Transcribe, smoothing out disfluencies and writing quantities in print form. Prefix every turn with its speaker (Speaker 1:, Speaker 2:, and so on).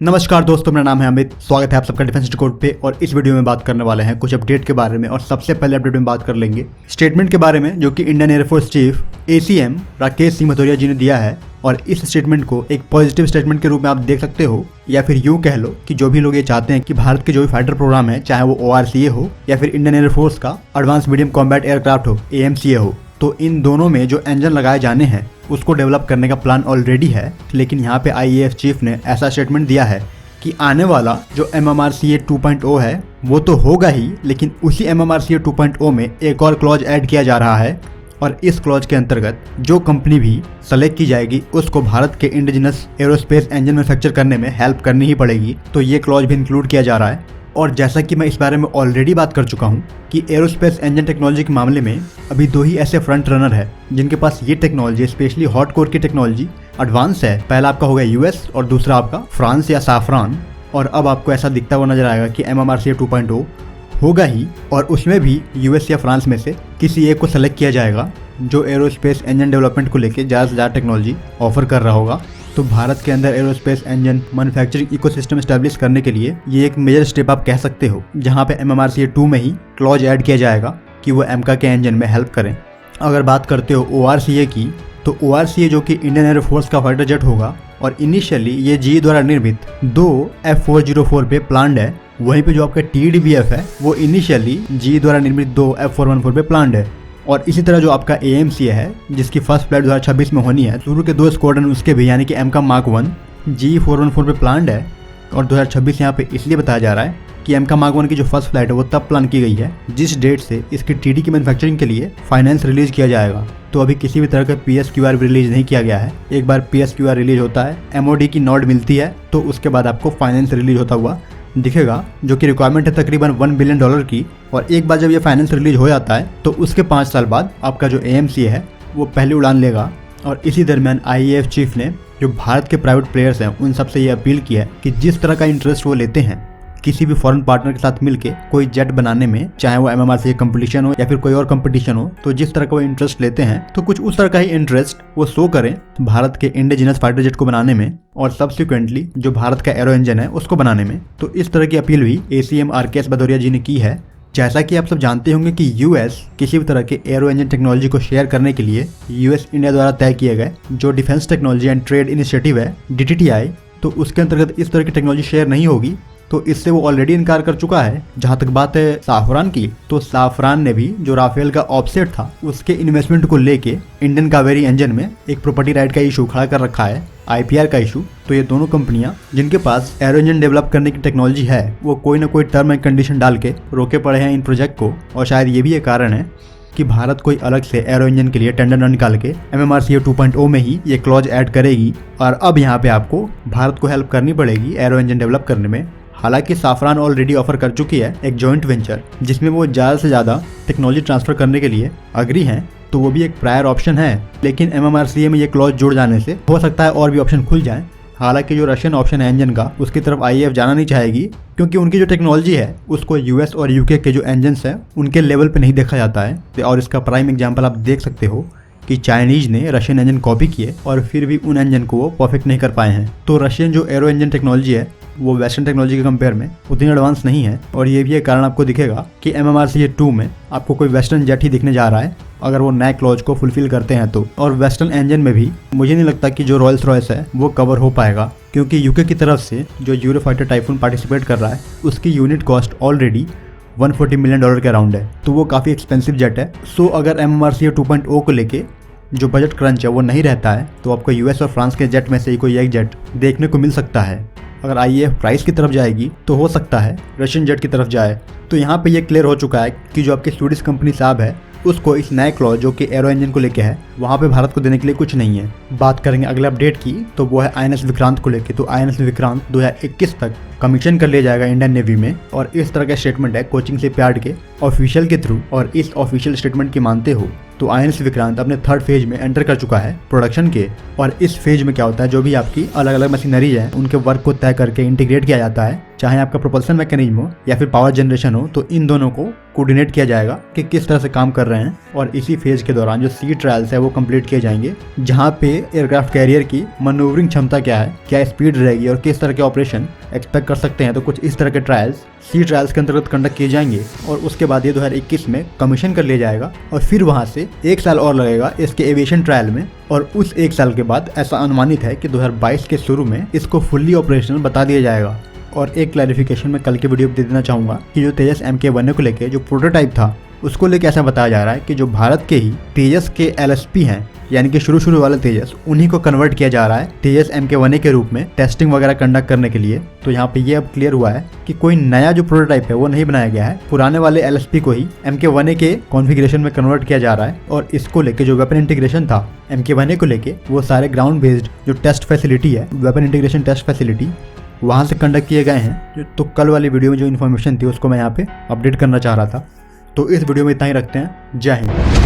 Speaker 1: नमस्कार दोस्तों, मेरा नाम है अमित। स्वागत है आप सबका डिफेंस कोड पे। और इस वीडियो में बात करने वाले हैं कुछ अपडेट के बारे में। और सबसे पहले अपडेट में बात कर लेंगे स्टेटमेंट के बारे में, जो कि Indian air force chief ACM Rakesh Singh Bhadauria ji ने दिया है। और इस स्टेटमेंट को एक पॉजिटिव स्टेटमेंट के रूप में आप देख सकते हो, या फिर यूँ कह लो कि जो भी लोग ये चाहते हैं कि भारत के जो भी फाइटर प्रोग्राम है, चाहे वो ORCA हो या फिर इंडियन एयरफोर्स का एडवांस मीडियम कॉम्बैट एयरक्राफ्ट हो AMCA हो, तो इन दोनों में जो इंजन लगाए जाने हैं उसको डेवलप करने का प्लान ऑलरेडी है। लेकिन यहाँ पे IAF चीफ ने ऐसा स्टेटमेंट दिया है कि आने वाला जो MMRCA 2.0 है वो तो होगा ही, लेकिन उसी MMRCA 2.0 में एक और क्लॉज ऐड किया जा रहा है। और इस क्लॉज के अंतर्गत जो कंपनी भी सेलेक्ट की जाएगी उसको भारत के इंडिजिनस एरोस्पेस इंजन मैन्युफैक्चर करने में हेल्प करनी ही पड़ेगी। तो ये क्लॉज भी इंक्लूड किया जा रहा है। और जैसा कि मैं इस बारे में ऑलरेडी बात कर चुका हूँ कि एरोस्पेस इंजन टेक्नोलॉजी के मामले में अभी दो ही ऐसे फ्रंट रनर है जिनके पास ये टेक्नोलॉजी, स्पेशली हॉट कोर की टेक्नोलॉजी एडवांस है। पहला आपका होगा US और दूसरा आपका फ्रांस या साफरान। और अब आपको ऐसा दिखता हुआ नजर आएगा कि MMRCA 2.0 होगा ही, और उसमें भी US या फ्रांस में से किसी एक को सेलेक्ट किया जाएगा जो एरोस्पेस इंजन डेवलपमेंट को लेकर ज़्यादा से ज़्यादा टेक्नोलॉजी ऑफर कर रहा होगा। तो भारत के अंदर aerospace engine manufacturing ecosystem establish करने के लिए ये एक मेजर स्टेप आप कह सकते हो, जहाँ पे MMRCA 2 में ही क्लॉज ऐड किया जाएगा कि वो MCA के इंजन में हेल्प करें। अगर बात करते हो ORCA की, तो ORCA जो कि इंडियन एयरफोर्स का फाइटर जेट होगा, और इनिशियली ये GE द्वारा निर्मित 2 F404 पे प्लान्ड है। वहीं पे जो आपका TDBF है वो इनिशियली GE द्वारा निर्मित 2 F414 पे प्लान्ड है। और इसी तरह जो आपका AMCA है जिसकी फर्स्ट फ्लाइट 2026 में होनी है, शुरू के 2 स्क्वाड्रन उसके भी यानी कि MCA Mark 1 GE 414 पे प्लान्ड है। और 2026 यहाँ पे इसलिए बताया जा रहा है कि MCA Mark 1 की जो फर्स्ट फ्लाइट है वो तब प्लान की गई है जिस डेट से इसकी TD की मैन्युफैक्चरिंग के लिए फाइनेंस रिलीज किया जाएगा। तो अभी किसी भी तरह का PSQR रिलीज नहीं किया गया है। एक बार PSQR रिलीज होता है, MOD की नोट मिलती है, तो उसके बाद आपको फाइनेंस रिलीज होता हुआ दिखेगा, जो कि रिक्वायरमेंट है तकरीबन $1 बिलियन की। और एक बार जब ये फाइनेंस रिलीज हो जाता है तो उसके 5 साल बाद आपका जो AMCA है वो पहली उड़ान लेगा। और इसी दरमियान IAF चीफ ने जो भारत के प्राइवेट प्लेयर्स हैं उन सबसे ये अपील की है कि जिस तरह का इंटरेस्ट वो लेते हैं किसी भी फॉरेन पार्टनर के साथ मिलके कोई जेट बनाने में, चाहे वो MMRCA कंपटीशन हो या फिर कोई और कंपटीशन हो, तो जिस तरह का वो इंटरेस्ट लेते हैं तो कुछ उस तरह का ही इंटरेस्ट वो शो करें भारत के इंडिजिनस फाइटर जेट को बनाने में, और सब्सिक्वेंटली जो भारत का एरो इंजन है उसको बनाने में। तो इस तरह की अपील भी ACM राकेश भदौरिया जी ने की है। जैसा कि आप सब जानते होंगे कि US किसी भी तरह के एरो इंजन टेक्नोलॉजी को शेयर करने के लिए US इंडिया द्वारा तय किए गए जो defence technology and trade initiative है DTTI, तो उसके अंतर्गत इस तरह की टेक्नोलॉजी शेयर नहीं होगी। तो इससे वो ऑलरेडी इनकार कर चुका है। जहां तक बात है साफरान की, तो साफरान ने भी जो राफेल का ऑफसेट था उसके इन्वेस्टमेंट को लेके इंडियन कावेरी इंजन में एक प्रॉपर्टी राइट का इशू खड़ा कर रखा है, IPR का इशू। तो ये दोनों कंपनियां जिनके पास एरो इंजन डेवलप करने की टेक्नोलॉजी है वो कोई ना कोई टर्म एंड कंडीशन डाल के रोके पड़े हैं इन प्रोजेक्ट को। और शायद ये भी एक कारण है कि भारत कोई अलग से एरो इंजन के लिए टेंडर न निकाल के MMRCA 2.0 में ही ये क्लॉज ऐड करेगी। और अब यहाँ पे आपको भारत को हेल्प करनी पड़ेगी एरो इंजन डेवलप करने में। हालांकि साफरान ऑलरेडी ऑफर कर चुकी है एक जॉइंट वेंचर जिसमें वो ज़्यादा से ज़्यादा टेक्नोलॉजी ट्रांसफर करने के लिए अग्री हैं, तो वो भी एक प्रायर ऑप्शन है। लेकिन MMRCA में ये क्लॉज जुड़ जाने से हो सकता है और भी ऑप्शन खुल जाए। हालांकि जो रशियन ऑप्शन है इंजन का, उसकी तरफ IAF जाना नहीं चाहेगी, क्योंकि उनकी जो टेक्नोलॉजी है उसको US और UK के जो इंजन्स हैं उनके लेवल पे नहीं देखा जाता है। और इसका प्राइम एग्जांपल आप देख सकते हो कि चाइनीज ने रशियन इंजन कॉपी किए और फिर भी उन इंजन को वो परफेक्ट नहीं कर पाए हैं। तो रशियन जो एरो इंजन टेक्नोलॉजी है वो वेस्टर्न टेक्नोलॉजी के कंपेयर में उतनी एडवांस नहीं है। और ये भी एक कारण आपको दिखेगा कि MMRCA 2 में आपको कोई वेस्टर्न जेट ही दिखने जा रहा है अगर वो नए क्लॉज को फुलफिल करते हैं तो। और वेस्टर्न इंजन में भी मुझे नहीं लगता कि जो रॉयल्स रॉयस है वो कवर हो पाएगा, क्योंकि UK की तरफ से जो यूरोफाइटर टाइफून पार्टिसिपेट कर रहा है उसकी यूनिट कॉस्ट ऑलरेडी $140 मिलियन के अराउंड है। तो वो काफ़ी एक्सपेंसिव जेट है। सो अगर MMRCA 2.0 को लेके जो बजट क्रंच है वो नहीं रहता है तो आपको US और फ्रांस के जेट में से ही कोई एक जेट देखने को मिल सकता है। अगर IAF प्राइस की तरफ जाएगी तो हो सकता है रशियन जेट की तरफ जाए। तो यहाँ पे ये क्लियर हो चुका है कि जो आपकी स्वीडिश कंपनी साहब है उसको इस नए क्लॉज जो कि एरो इंजन को लेके है वहाँ पे भारत को देने के लिए कुछ नहीं है। बात करेंगे अगले अपडेट की, तो वो है INS विक्रांत को लेके। तो INS विक्रांत 2021 तक कमीशन कर लिया जाएगा इंडियन नेवी में, और इस तरह का स्टेटमेंट है कोचिंग शिपयार्ड के ऑफिशियल के थ्रू। और इस ऑफिशियल स्टेटमेंट की मानते हो तो INS विक्रांत अपने 3rd फेज में एंटर कर चुका है प्रोडक्शन के। और इस फेज में क्या होता है, जो भी आपकी अलग अलग मशीनरीज हैं उनके वर्क को तय करके इंटीग्रेट किया जाता है चाहे आपका प्रोपल्सन मैकेनिज्म हो या फिर पावर जनरेशन हो, तो इन दोनों को कोऑर्डिनेट किया जाएगा कि किस तरह से काम कर रहे हैं। और इसी फेज के दौरान जो सी ट्रायल्स है वो कंप्लीट किए जाएंगे, जहां पे एयरक्राफ्ट कैरियर की मैन्यूवरिंग क्षमता क्या है, क्या स्पीड रहेगी और किस तरह के ऑपरेशन एक्सपेक्ट कर सकते हैं। तो कुछ इस तरह के ट्रायल्स सी ट्रायल्स के अंतर्गत कंडक्ट किए जाएंगे और उसके बाद ये 2021 में कमीशन कर लिया जाएगा और फिर वहां से 1 साल और लगेगा इसके एविएशन ट्रायल में। और उस 1 साल के बाद ऐसा अनुमानित है कि 2022 के शुरू में इसको फुल्ली ऑपरेशनल बता दिया जाएगा। और एक क्लैरिफिकेशन मैं कल के वीडियो में दे देना चाहूँगा कि जो तेजस MK-1A को लेके जो प्रोटोटाइप था उसको लेके ऐसा बताया जा रहा है कि जो भारत के ही तेजस के LSP हैं, यानी कि शुरू वाले तेजस, उन्हीं को कन्वर्ट किया जा रहा है तेजस MK-1A के रूप में टेस्टिंग वगैरह कंडक्ट करने के लिए। तो यहाँ पे ये अब क्लियर हुआ है कि कोई नया जो प्रोटोटाइप है वो नहीं बनाया गया है, पुराने वाले LSP को ही MK-1A के कॉन्फ़िगरेशन में कन्वर्ट किया जा रहा है। और इसको लेके जो वेपन इंटीग्रेशन था MK-1A को लेके, वो सारे ग्राउंड बेस्ड जो टेस्ट फैसिलिटी है, वेपन इंटीग्रेशन टेस्ट फैसिलिटी, वहाँ से कंडक्ट किए गए हैं। तो कल वाली वीडियो में जो इन्फॉर्मेशन थी उसको मैं यहाँ पे अपडेट करना चाह रहा था। तो इस वीडियो में इतना ही रखते हैं। जय हिंद।